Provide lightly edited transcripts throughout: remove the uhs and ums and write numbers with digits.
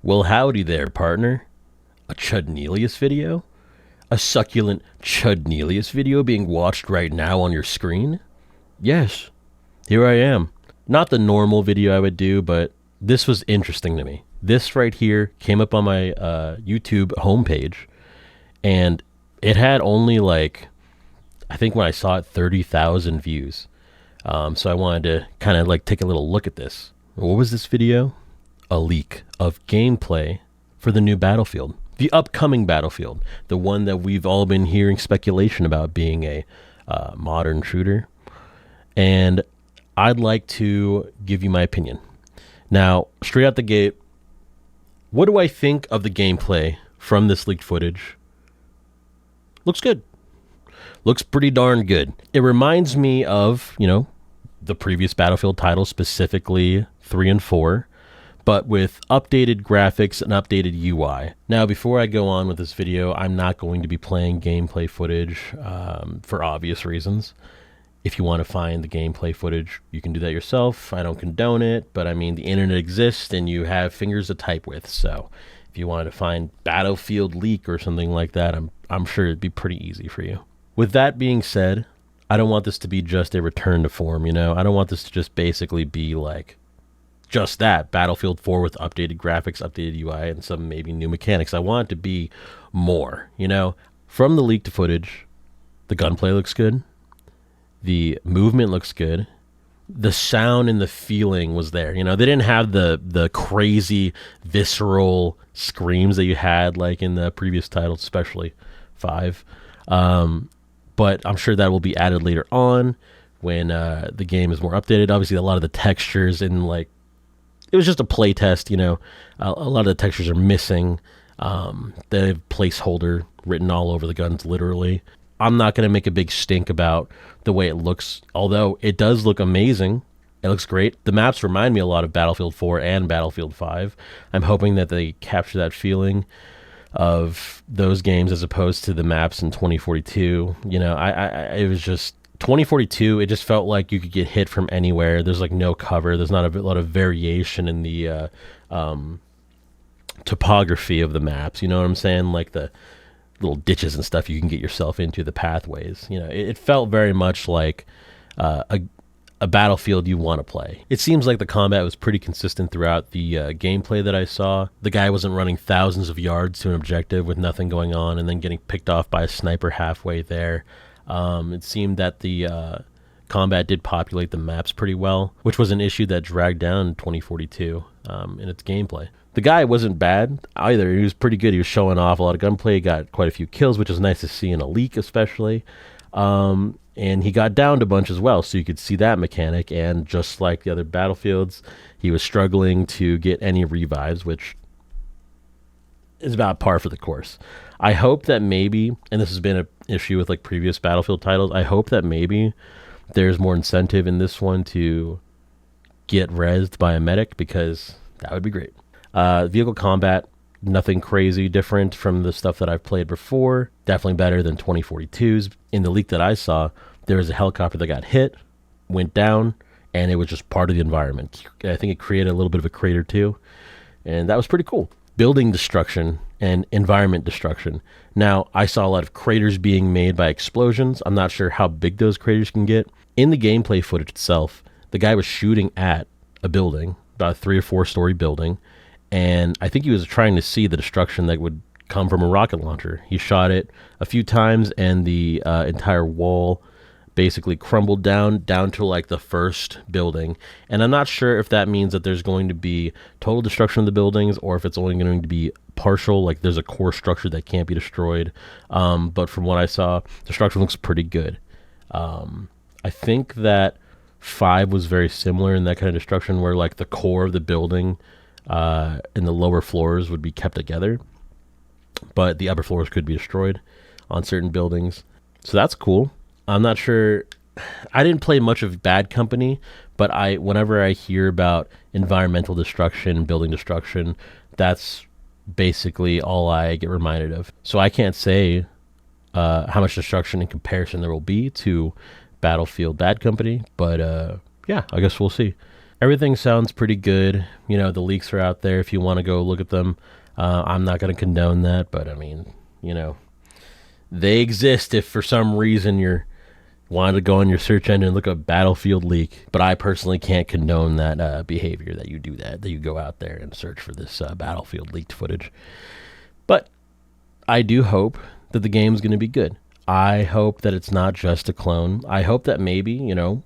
Well, howdy there, partner. A Chudnelius video? A succulent Chudnelius video being watched right now on your screen? Yes, here I am. Not the normal video I would do, but this was interesting to me. This right here came up on my YouTube homepage, and it had only I think when I saw it, 30,000 views. So I wanted to kind of take a little look at this. What was this video? A leak of gameplay for the new Battlefield, the upcoming Battlefield, the one that we've all been hearing speculation about being a modern shooter. And I'd like to give you my opinion. Now, straight out the gate, what do I think of the gameplay from this leaked footage? Looks good. Looks pretty darn good. It reminds me of, the previous Battlefield titles, specifically 3 and 4, but with updated graphics and updated UI. Now, before I go on with this video, I'm not going to be playing gameplay footage for obvious reasons. If you want to find the gameplay footage, you can do that yourself. I don't condone it, but I mean, the internet exists and you have fingers to type with. So if you wanted to find Battlefield leak or something like that, I'm sure it'd be pretty easy for you. With that being said, I don't want this to be just a return to form, I don't want this to just basically be just that, Battlefield 4 with updated graphics, updated UI, and some maybe new mechanics. I want it to be more, From the leaked footage, the gunplay looks good. The movement looks good. The sound and the feeling was there. They didn't have the crazy, visceral screams that you had in the previous titles, especially 5. But I'm sure that will be added later on when the game is more updated. Obviously, a lot of the textures and it was just a play test, a lot of the textures are missing. They have placeholder written all over the guns, literally. I'm not going to make a big stink about the way it looks, although it does look amazing. It looks great. The maps remind me a lot of Battlefield 4 and Battlefield 5. I'm hoping that they capture that feeling of those games as opposed to the maps in 2042. It was just 2042. It just felt like you could get hit from anywhere. There's no cover. There's not a lot of variation in the topography of the maps. You know what I'm saying? The little ditches and stuff you can get yourself into, the pathways. It felt very much like a Battlefield you want to play. It seems like the combat was pretty consistent throughout the gameplay that I saw. The guy wasn't running thousands of yards to an objective with nothing going on and then getting picked off by a sniper halfway there. It seemed that the combat did populate the maps pretty well, which was an issue that dragged down 2042 in its gameplay. The guy wasn't bad either. He was pretty good. He was showing off a lot of gunplay. He got quite a few kills, which is nice to see in a leak especially. And he got downed a bunch as well, so you could see that mechanic. And just like the other Battlefields, he was struggling to get any revives, which is about par for the course. I hope that maybe, and this has been an issue with previous Battlefield titles, I hope that maybe there's more incentive in this one to get rezzed by a medic, because that would be great. Vehicle combat, nothing crazy different from the stuff that I've played before. Definitely better than 2042's. In the leak that I saw, there was a helicopter that got hit, went down, and it was just part of the environment. I think it created a little bit of a crater too, and that was pretty cool. Building destruction and environment destruction. Now, I saw a lot of craters being made by explosions. I'm not sure how big those craters can get. In the gameplay footage itself, the guy was shooting at a building, about a 3 or 4 story building, and I think he was trying to see the destruction that would come from a rocket launcher. He shot it a few times, and the entire wall basically crumbled down to the first building. And I'm not sure if that means that there's going to be total destruction of the buildings, or if it's only going to be partial, there's a core structure that can't be destroyed. But from what I saw, the structure looks pretty good. I think that 5 was very similar in that kind of destruction, where the core of the building and the lower floors would be kept together, but the upper floors could be destroyed on certain buildings. So that's cool. I'm not sure. I didn't play much of Bad Company, but whenever I hear about environmental destruction, building destruction, that's basically all I get reminded of. So I can't say how much destruction in comparison there will be to Battlefield Bad Company, but yeah, I guess we'll see. Everything sounds pretty good. You know, the leaks are out there if you want to go look at them. I'm not going to condone that, but I mean, you know, they exist if for some reason you're wanted to go on your search engine and look up Battlefield leak, but I personally can't condone that behavior that you do that you go out there and search for this Battlefield leaked footage. But I do hope that the game's going to be good. I hope that it's not just a clone. I hope that maybe, you know,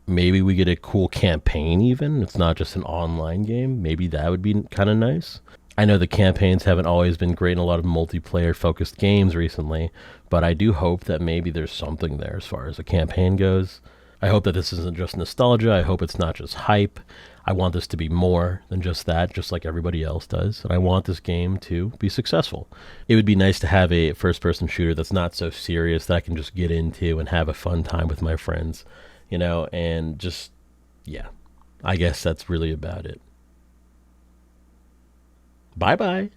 maybe we get a cool campaign even. It's not just an online game. Maybe that would be kind of nice. I know the campaigns haven't always been great in a lot of multiplayer focused games recently, but I do hope that maybe there's something there as far as a campaign goes. I hope that this isn't just nostalgia. I hope it's not just hype. I want this to be more than just that, just like everybody else does. And I want this game to be successful. It would be nice to have a first person shooter that's not so serious that I can just get into and have a fun time with my friends, you know, and just, yeah, I guess that's really about it. Bye bye.